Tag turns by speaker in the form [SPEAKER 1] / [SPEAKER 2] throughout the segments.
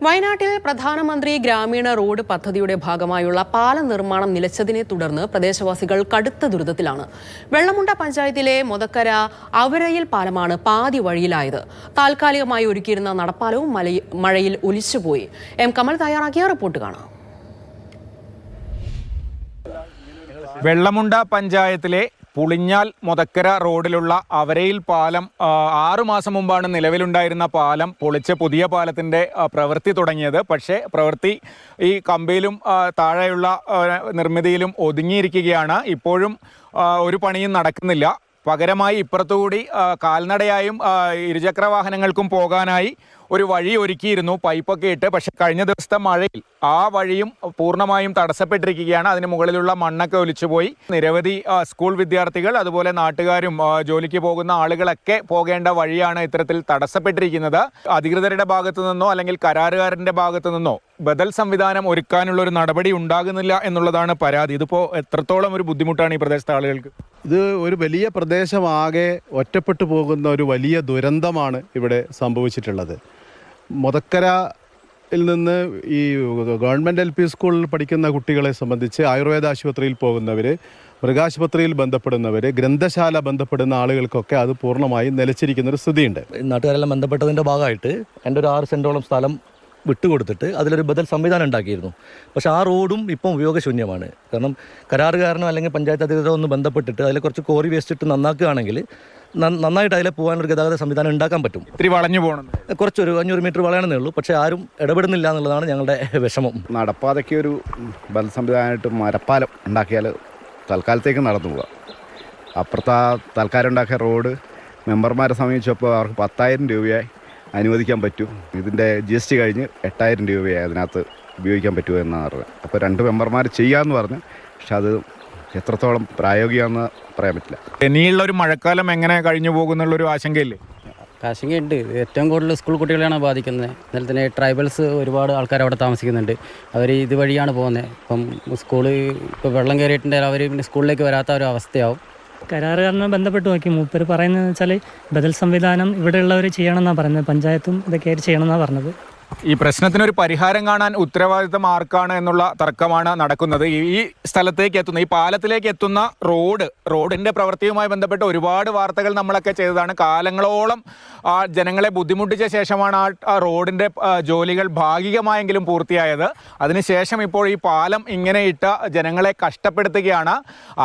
[SPEAKER 1] വയനാട്ടിൽ പ്രധാനമന്ത്രി ഗ്രാമീണ റോഡ് പദ്ധതിയുടെ ഭാഗമായുള്ള പാല നിർമ്മാണം നിലച്ചതിനെ തുടർന്ന് പ്രദേശവാസികൾ കടുത്ത ദുരിതത്തിലാണ്. വെള്ളമുണ്ട പഞ്ചായത്തിലെ മൊതക്കര അവരയിൽ പാലമാണ് പാതി വഴിയിലായത്. താൽക്കാലികമായി ഒരുക്കിയിരുന്ന നടപ്പാലവും മഴയിൽ ഒലിച്ചുപോയി. എം കമൽ തയ്യാറാക്കിയ റിപ്പോർട്ട് കാണാം.
[SPEAKER 2] വെള്ളമുണ്ട പഞ്ചായത്തിലെ പുളിഞ്ഞാൽ മൊതക്കര റോഡിലുള്ള അവരയിൽ പാലം 6 മാസം മുമ്പാണ് നിലവിലുണ്ടായിരുന്ന പാലം പൊളിച്ച് പുതിയ പാലത്തിൻ്റെ പ്രവൃത്തി തുടങ്ങിയത്. പക്ഷേ പ്രവൃത്തി ഈ കമ്പിയിലും താഴെയുള്ള നിർമ്മിതിയിലും ഒതുങ്ങിയിരിക്കുകയാണ്. ഇപ്പോഴും ഒരു പണിയും നടക്കുന്നില്ല. പകരമായി ഇപ്പുറത്തുകൂടി കാൽനടയായും ഇരുചക്ര വാഹനങ്ങൾക്കും പോകാനായി ഒരു വഴി ഒരുക്കിയിരുന്നു, പൈപ്പൊക്കെ ഇട്ട്. പക്ഷെ കഴിഞ്ഞ ദിവസത്തെ മഴയിൽ ആ വഴിയും പൂർണ്ണമായും തടസ്സപ്പെട്ടിരിക്കുകയാണ്. അതിന് മുകളിലുള്ള മണ്ണൊക്കെ ഒലിച്ചുപോയി. നിരവധി സ്കൂൾ വിദ്യാർത്ഥികൾ അതുപോലെ നാട്ടുകാരും ജോലിക്ക് പോകുന്ന ആളുകളൊക്കെ പോകേണ്ട വഴിയാണ് ഇത്തരത്തിൽ തടസ്സപ്പെട്ടിരിക്കുന്നത്. അധികൃതരുടെ ഭാഗത്തു നിന്നോ അല്ലെങ്കിൽ കരാറുകാരൻ്റെ ഭാഗത്തു നിന്നോ ബദൽ സംവിധാനം ഒരുക്കാനുള്ള ഒരു നടപടി ഉണ്ടാകുന്നില്ല എന്നുള്ളതാണ് പരാതി. ഇതിപ്പോൾ എത്രത്തോളം ഒരു ബുദ്ധിമുട്ടാണ് ഈ പ്രദേശത്തെ ആളുകൾക്ക്?
[SPEAKER 3] ഇത് ഒരു വലിയ പ്രദേശമാകെ ഒറ്റപ്പെട്ടു പോകുന്ന ഒരു വലിയ ദുരന്തമാണ് ഇവിടെ സംഭവിച്ചിട്ടുള്ളത്. മൊതക്കരയിൽ നിന്ന് ഈ ഗവൺമെൻറ് LP സ്കൂളിൽ പഠിക്കുന്ന കുട്ടികളെ സംബന്ധിച്ച് ആയുർവേദ ആശുപത്രിയിൽ പോകുന്നവർ, മൃഗാശുപത്രിയിൽ ബന്ധപ്പെടുന്നവർ, ഗ്രന്ഥശാല ബന്ധപ്പെടുന്ന ആളുകൾക്കൊക്കെ അത് പൂർണ്ണമായും നിലച്ചിരിക്കുന്നൊരു സ്ഥിതിയുണ്ട്.
[SPEAKER 4] നാട്ടുകാരെല്ലാം ബന്ധപ്പെട്ടതിൻ്റെ ഭാഗമായിട്ട് എൻ്റെ ഒരു 6 സെൻറ്റോളം സ്ഥലം വിട്ടുകൊടുത്തിട്ട് അതിലൊരു ബദൽ സംവിധാനം ഉണ്ടാക്കിയിരുന്നു. പക്ഷേ ആ റോഡും ഇപ്പം ഉപയോഗശൂന്യമാണ്. കാരണം കരാറുകാരനോ അല്ലെങ്കിൽ പഞ്ചായത്ത് അധികൃതരോ ഒന്ന് ബന്ധപ്പെട്ടിട്ട് അതിൽ കുറച്ച് കോറി വേസ്റ്റ് ഇട്ട് നന്നാക്കുകയാണെങ്കിൽ നന്നായിട്ട് അതിലെ പോകാനൊരു ഗതാഗത സംവിധാനം ഉണ്ടാക്കാൻ പറ്റും.
[SPEAKER 2] ഇത്തിരി വളഞ്ഞു പോകണം,
[SPEAKER 4] കുറച്ചൊരു 500 മീറ്റർ വളയണമെന്നേ ഉള്ളൂ. പക്ഷേ ആരും ഇടപെടുന്നില്ല എന്നുള്ളതാണ് ഞങ്ങളുടെ വിഷമം.
[SPEAKER 5] നടപ്പാതയ്ക്ക് ഒരു ബദൽ സംവിധാനമായിട്ട് മരപ്പാലം ഉണ്ടാക്കിയാൽ തൽക്കാലത്തേക്ക് നടന്നു പോകാം. അപ്പുറത്ത് തൽക്കാലം ഉണ്ടാക്കിയ റോഡ് മെമ്പർമാരെ സമീപിച്ചപ്പോൾ അവർക്ക് 10,000 രൂപയായി അനുവദിക്കാൻ പറ്റൂ. ഇതിൻ്റെ GST കഴിഞ്ഞ് 8,000 രൂപയായി അതിനകത്ത് ഉപയോഗിക്കാൻ പറ്റുമോ എന്നാണ് പറഞ്ഞത്. അപ്പോൾ 2 മെമ്പർമാർ ചെയ്യാമെന്ന് പറഞ്ഞു. പക്ഷെ അത് എത്രത്തോളം പ്രായോഗികമാണെന്ന് പറയാൻ പറ്റില്ല.
[SPEAKER 2] ഇനിയുള്ളൊരു മഴക്കാലം എങ്ങനെ കഴിഞ്ഞു പോകുന്നുള്ളൊരു ആശങ്കയില്ലേ?
[SPEAKER 6] ആശങ്കയുണ്ട്. ഏറ്റവും കൂടുതൽ സ്കൂൾ കുട്ടികളെയാണ് ബാധിക്കുന്നത്. അതുപോലെ തന്നെ ട്രൈബൽസ് ഒരുപാട് ആൾക്കാർ അവിടെ താമസിക്കുന്നുണ്ട്. അവർ ഇതുവഴിയാണ് പോകുന്നത്. ഇപ്പം ഇപ്പോൾ വെള്ളം കയറിയിട്ടുണ്ടെങ്കിൽ അവർ പിന്നെ സ്കൂളിലേക്ക് വരാത്ത ഒരു അവസ്ഥയാവും.
[SPEAKER 7] കരാറുകാരനെ ബന്ധപ്പെട്ട് നോക്കി. മൂപ്പർ പറയുന്നതെന്ന് വെച്ചാൽ ബദൽ സംവിധാനം ഇവിടെയുള്ളവർ ചെയ്യണമെന്നാണ് പറയുന്നത്. പഞ്ചായത്തും ഇതൊക്കെ ചെയ്യണമെന്നാണ് പറഞ്ഞത്.
[SPEAKER 2] ഈ പ്രശ്നത്തിനൊരു പരിഹാരം കാണാൻ ഉത്തരവാദിത്തം ആർക്കാണ് എന്നുള്ള തർക്കമാണ് നടക്കുന്നത്. ഈ സ്ഥലത്തേക്ക് എത്തുന്ന, ഈ പാലത്തിലേക്ക് എത്തുന്ന റോഡിൻ്റെ പ്രവൃത്തിയുമായി ബന്ധപ്പെട്ട് ഒരുപാട് വാർത്തകൾ നമ്മളൊക്കെ ചെയ്തതാണ്. കാലങ്ങളോളം ജനങ്ങളെ ബുദ്ധിമുട്ടിച്ച ശേഷമാണ് ആ റോഡിൻ്റെ ജോലികൾ ഭാഗികമായെങ്കിലും പൂർത്തിയായത്. അതിനുശേഷം ഇപ്പോൾ ഈ പാലം ഇങ്ങനെ ഇട്ട ജനങ്ങളെ കഷ്ടപ്പെടുത്തുകയാണ്.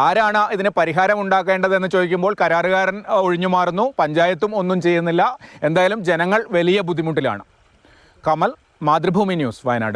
[SPEAKER 2] ആരാണ് ഇതിന് പരിഹാരം ഉണ്ടാക്കേണ്ടതെന്ന് ചോദിക്കുമ്പോൾ കരാറുകാരൻ ഒഴിഞ്ഞു മാറുന്നു, പഞ്ചായത്തും ഒന്നും ചെയ്യുന്നില്ല. എന്തായാലും ജനങ്ങൾ വലിയ ബുദ്ധിമുട്ടിലാണ്. കമൽ, മാതൃഭൂമി ന്യൂസ്, വയനാട്.